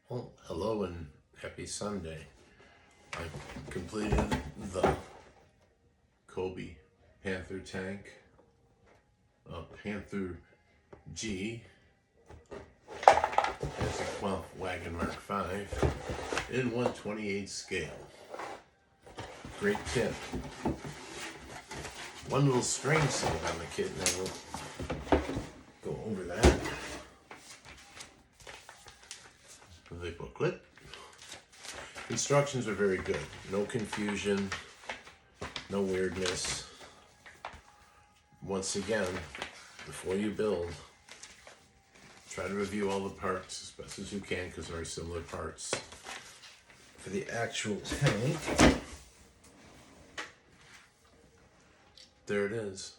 Well, hello and happy Sunday. I completed the Cobi Panther tank, Panther G, as a 12th Wagon Mark V in 1/28 scale. Great kit. One little strange thing about the kit, and I will go over that. The booklet. Instructions are very good. No confusion, no weirdness. Once again, before you build, try to review all the parts as best as you can because there are similar parts. For the actual tank, there it is.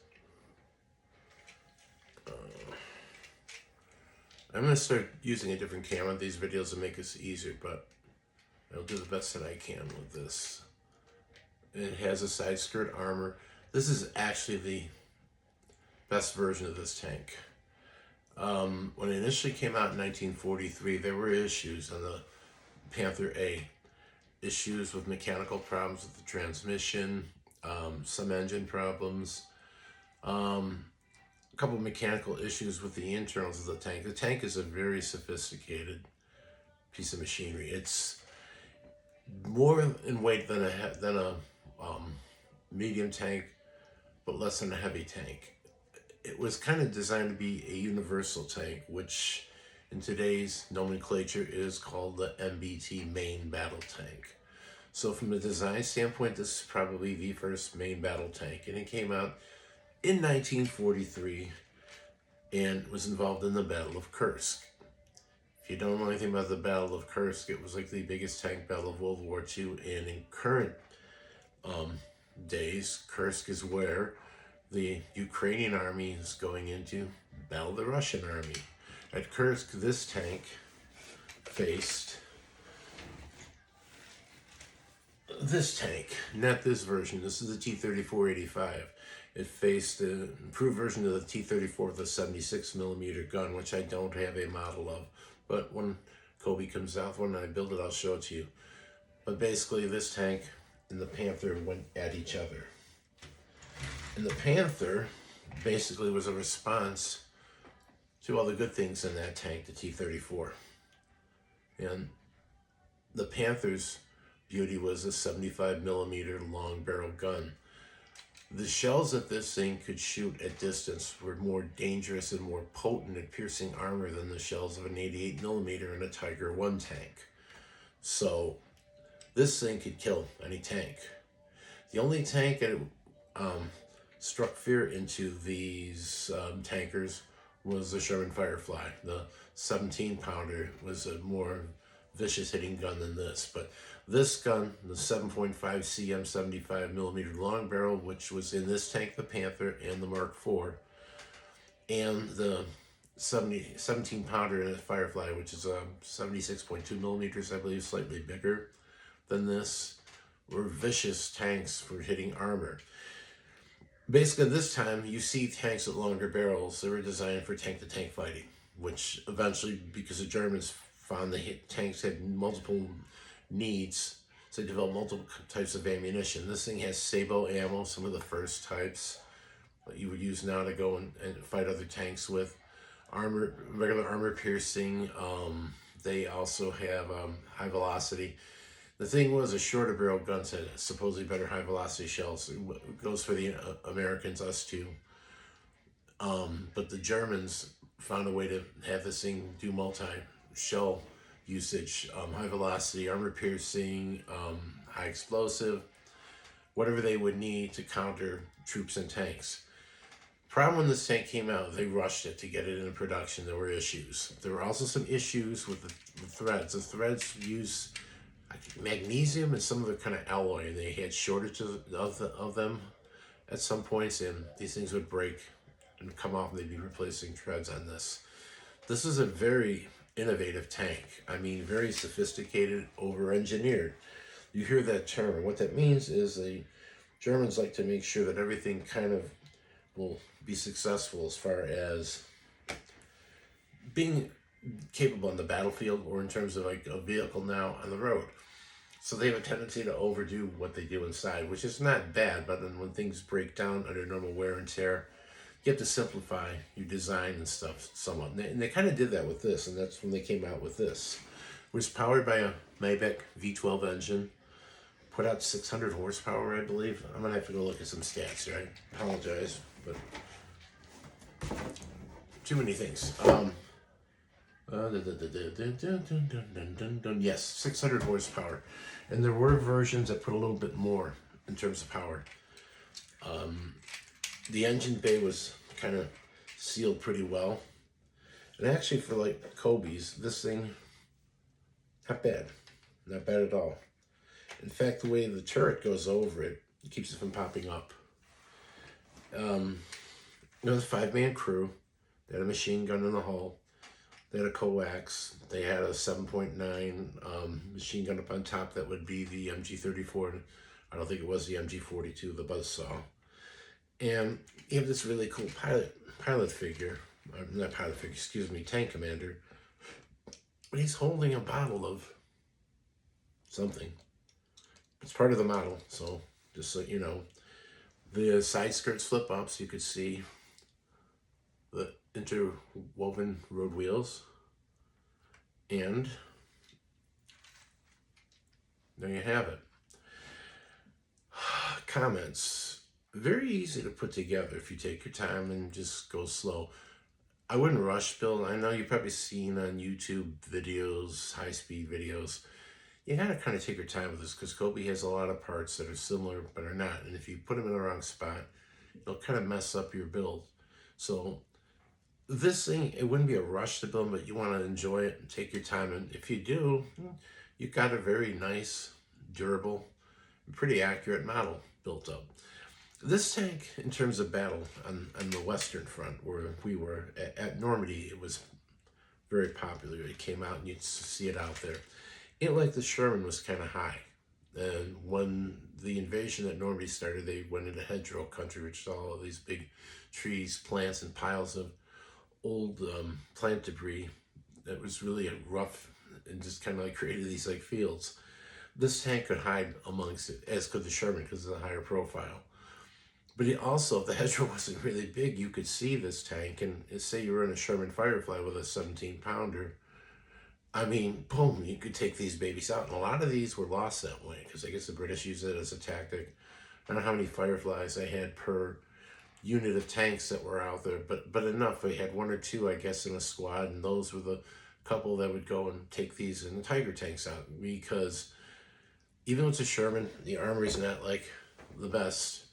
I'm going to start using a different camera in these videos to make this easier, but I'll do the best that I can with this. It has a side skirt armor. This is actually the best version of this tank. When it initially came out in 1943, there were issues on the Panther A. Issues with mechanical problems with the transmission, some engine problems, a couple of mechanical issues with the internals of the tank. The tank is a very sophisticated piece of machinery. It's more in weight than a medium tank, but less than a heavy tank. It was kind of designed to be a universal tank, which in today's nomenclature is called the MBT, main battle tank. So from a design standpoint, this is probably the first main battle tank, and it came out in 1943 and was involved in the Battle of Kursk. If you don't know anything about the Battle of Kursk, it was like the biggest tank battle of World War II, and in current days, Kursk is where the Ukrainian army is going into battle the Russian army. At Kursk, this tank faced this tank, not this version. This is the T-34-85. It faced an improved version of the T-34 with a 76mm gun, which I don't have a model of. But when Cobi comes out, when I build it, I'll show it to you. But basically, this tank and the Panther went at each other. And the Panther basically was a response to all the good things in that tank, the T-34. And the Panther's beauty was a 75mm long barrel gun. The shells that this thing could shoot at distance were more dangerous and more potent at piercing armor than the shells of an 88mm in a Tiger I tank. So this thing could kill any tank. The only tank that struck fear into these tankers was the Sherman Firefly. The 17-pounder was a more vicious hitting gun than this, but this gun, the 7.5 cm 75mm long barrel, which was in this tank, the Panther and the Mark IV, and the 17-pounder in the Firefly, which is 76.2mm, I believe, slightly bigger than this, were vicious tanks for hitting armor. Basically, this time, you see tanks with longer barrels. They were designed for tank-to-tank fighting, which eventually, because the Germans found the tanks had multiple needs, so they developed multiple types of ammunition. This thing has sabot ammo, some of the first types that you would use now to go and fight other tanks with. Armor, regular armor piercing. They also have high velocity. The thing was, a shorter barrel guns had supposedly better high velocity shells. It goes for the Americans, us too. But the Germans found a way to have this thing do multi-shell usage, high velocity, armor piercing, high explosive, whatever they would need to counter troops and tanks. Problem when this tank came out, they rushed it to get it into production. There were issues. There were also some issues with the threads. The threads use magnesium and some other kind of alloy, and they had shortages of them at some points, and these things would break and come off, and they'd be replacing threads on this. This is a very innovative tank. I mean, very sophisticated, over-engineered. You hear that term. What that means is the Germans like to make sure that everything kind of will be successful as far as being capable on the battlefield or in terms of like a vehicle now on the road. So they have a tendency to overdo what they do inside, which is not bad, but then when things break down under normal wear and tear, you have to simplify your design and stuff somewhat. And they kind of did that with this, and that's when they came out with this. It was powered by a Maybach V12 engine, put out 600 horsepower, I believe. I'm going to have to go look at some stats here. I apologize, but too many things. Yes, 600 horsepower. And there were versions that put a little bit more in terms of power. The engine bay was kind of sealed pretty well. And actually for like Cobi's, this thing, not bad. Not bad at all. In fact, the way the turret goes over it, it keeps it from popping up. The 5-man crew, they had a machine gun in the hull. They had a coax. They had a 7.9 machine gun up on top that would be the MG34. I don't think it was the MG42, the buzzsaw. And you have this really cool pilot figure, not pilot figure, excuse me, tank commander. But he's holding a bottle of something. It's part of the model, so just so you know. The side skirts flip up so you could see the interwoven road wheels. And there you have it. Comments. Very easy to put together if you take your time and just go slow. I wouldn't rush build. I know you've probably seen on YouTube videos, high-speed videos. You gotta kind of take your time with this because Cobi has a lot of parts that are similar but are not. And if you put them in the wrong spot, it'll kind of mess up your build. So this thing, it wouldn't be a rush to build, but you want to enjoy it and take your time. And if you do, you've got a very nice, durable, pretty accurate model built up. This tank, in terms of battle on the Western Front, where we were at Normandy, it was very popular. It came out and you'd see it out there. It, like the Sherman, was kind of high. And when the invasion at Normandy started, they went into hedgerow country, which saw all of these big trees, plants, and piles of old plant debris that was really rough and just kind of like created these like fields. This tank could hide amongst it, as could the Sherman because of the higher profile. But it also, if the hedgerow wasn't really big, you could see this tank, and say you were in a Sherman Firefly with a 17-pounder, I mean, boom, you could take these babies out. And a lot of these were lost that way, because I guess the British used it as a tactic. I don't know how many Fireflies I had per unit of tanks that were out there, but enough. I had 1 or 2, I guess, in a squad, and those were the couple that would go and take these and the Tiger tanks out, because even though it's a Sherman, the armory's not like the best.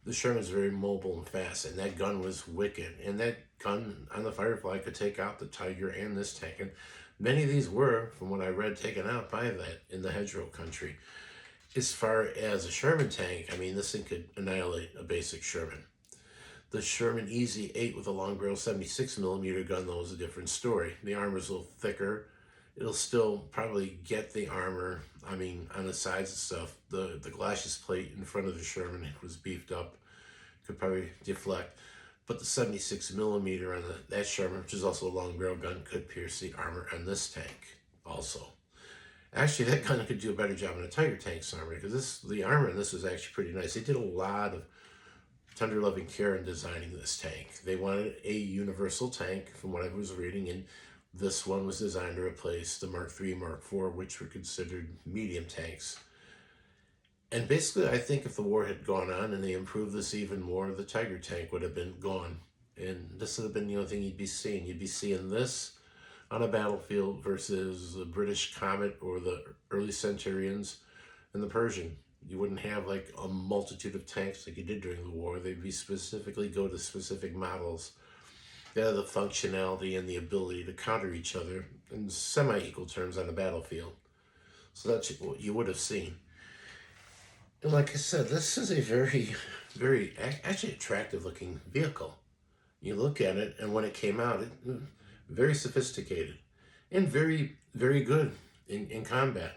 The Sherman's very mobile and fast, and that gun was wicked. And that gun on the Firefly could take out the Tiger and this tank. And many of these were, from what I read, taken out by that in the hedgerow country. As far as a Sherman tank, I mean, this thing could annihilate a basic Sherman. The Sherman Easy 8 with a long barrel 76mm gun, though, is a different story. The armor's a little thicker. It'll still probably get the armor, I mean, on the sides and stuff. The glacis plate in front of the Sherman was beefed up. Could probably deflect. But the 76mm on that Sherman, which is also a long barrel gun, could pierce the armor on this tank also. Actually, that gun could do a better job in a Tiger tank's armor, because the armor in this was actually pretty nice. They did a lot of tender loving care in designing this tank. They wanted a universal tank, from what I was reading, and this one was designed to replace the Mark III, Mark IV, which were considered medium tanks. And basically, I think if the war had gone on and they improved this even more, the Tiger tank would have been gone. And this would have been the only thing you'd be seeing. You'd be seeing this on a battlefield versus the British Comet or the early Centurions and the Persian. You wouldn't have like a multitude of tanks like you did during the war. They'd be specifically go to specific models that have the functionality and the ability to counter each other in semi-equal terms on the battlefield. So that's what you would have seen. And like I said, this is a very, very actually attractive looking vehicle. You look at it, and when it came out, it very sophisticated and very, very good in combat.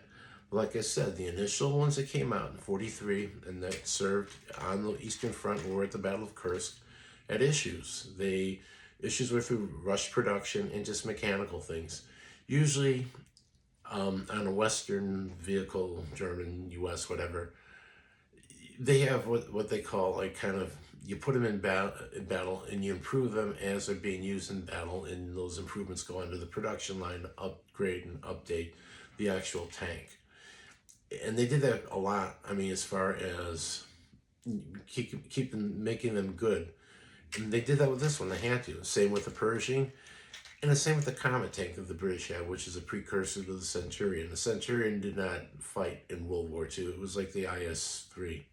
Like I said, the initial ones that came out in 43 and that served on the Eastern Front or at the Battle of Kursk had issues. Issues were through rush production and just mechanical things. Usually on a Western vehicle, German, US, whatever, they have what they call like kind of, you put them in battle and you improve them as they're being used in battle, and those improvements go onto the production line to upgrade and update the actual tank. And they did that a lot. I mean, as far as making them good. And they did that with this one. They had to. Same with the Pershing, and the same with the Comet tank that the British had, which is a precursor to the Centurion. The Centurion did not fight in World War II. It was like the IS-3.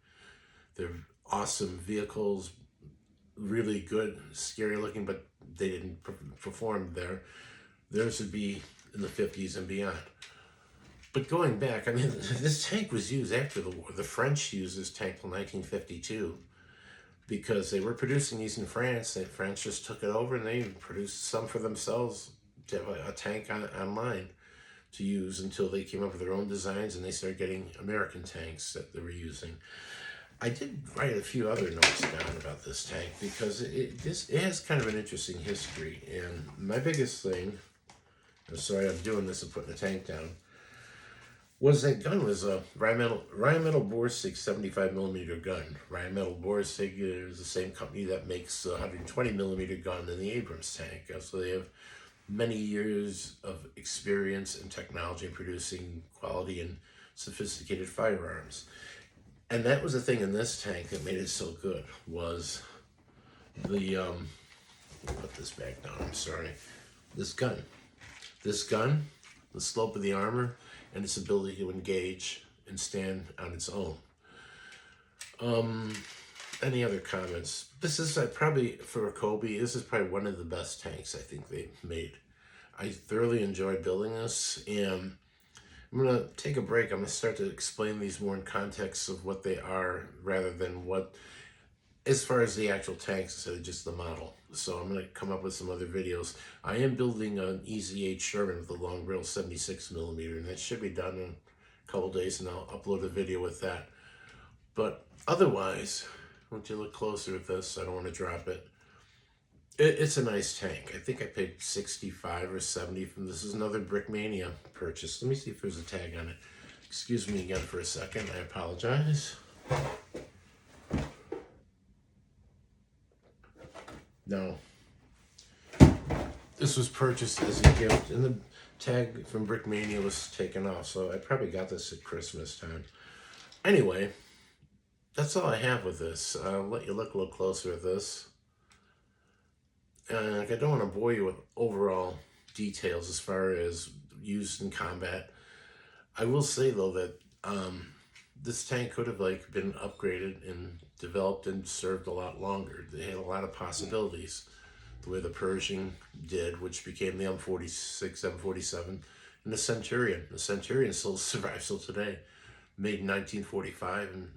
They're awesome vehicles, really good, scary looking, but they didn't perform there. Theirs would be in the 50s and beyond. But going back, I mean, this tank was used after the war. The French used this tank till 1952 because they were producing these in France. The French just took it over and they produced some for themselves to have a tank online to use until they came up with their own designs and they started getting American tanks that they were using. I did write a few other notes down about this tank because it has kind of an interesting history. And my biggest thing, I'm sorry I'm doing this and putting the tank down, was that gun was a Rheinmetall Borsig 75 millimeter gun. Rheinmetall Borsig is the same company that makes the 120 millimeter gun in the Abrams tank. So they have many years of experience and technology in producing quality and sophisticated firearms. And that was the thing in this tank that made it so good, was the, put this back down, I'm sorry, this gun, the slope of the armor, and its ability to engage and stand on its own. Any other comments? This is probably, for a Cobi, this is probably one of the best tanks I think they've made. I thoroughly enjoy building this, and I'm going to take a break. I'm going to start to explain these more in context of what they are rather than what, as far as the actual tanks instead of just the model. So I'm going to come up with some other videos. I am building an EZ8 Sherman with a long barrel 76 millimeter, and that should be done in a couple days, and I'll upload a video with that. But otherwise, once you look closer at this, I don't want to drop it. It's a nice tank. I think I paid 65 or 70 from this. Is another Brickmania purchase. Let me see if there's a tag on it. Excuse me again for a second. I apologize. No. This was purchased as a gift, and the tag from Brickmania was taken off, so I probably got this at Christmas time. Anyway, that's all I have with this. I'll let you look a little closer at this. I don't want to bore you with overall details as far as used in combat. I will say though that this tank could have been upgraded and developed and served a lot longer. They had a lot of possibilities, the way the Pershing did, which became the M46, M47, and the Centurion. The Centurion still survives till today, made in 1945, and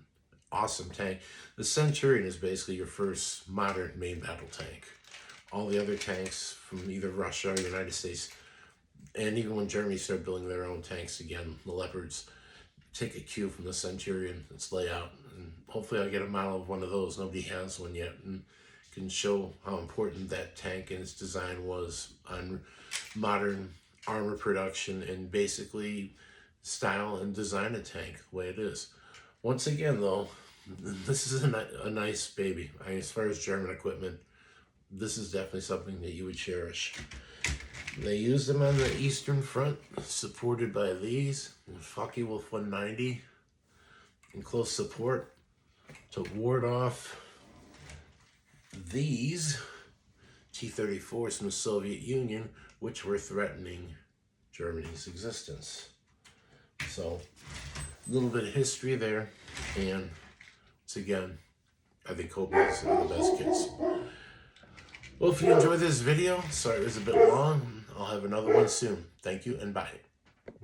awesome tank. The Centurion is basically your first modern main battle tank. All the other tanks from either Russia or the United States, and even when Germany started building their own tanks again, the Leopards, take a cue from the Centurion, its layout, and hopefully I'll get a model of one of those. Nobody has one yet, and can show how important that tank and its design was on modern armor production and basically style and design a tank the way it is. Once again though, this is a nice baby. As far as German equipment, this is definitely something that you would cherish. They use them on the Eastern Front, supported by these, Focke-Wulf 190, in close support to ward off these T-34s from the Soviet Union, which were threatening Germany's existence. So, a little bit of history there, and once again, I think Cobi is one of the best kits. Well, if you enjoyed this video, sorry it was a bit long, I'll have another one soon. Thank you and bye.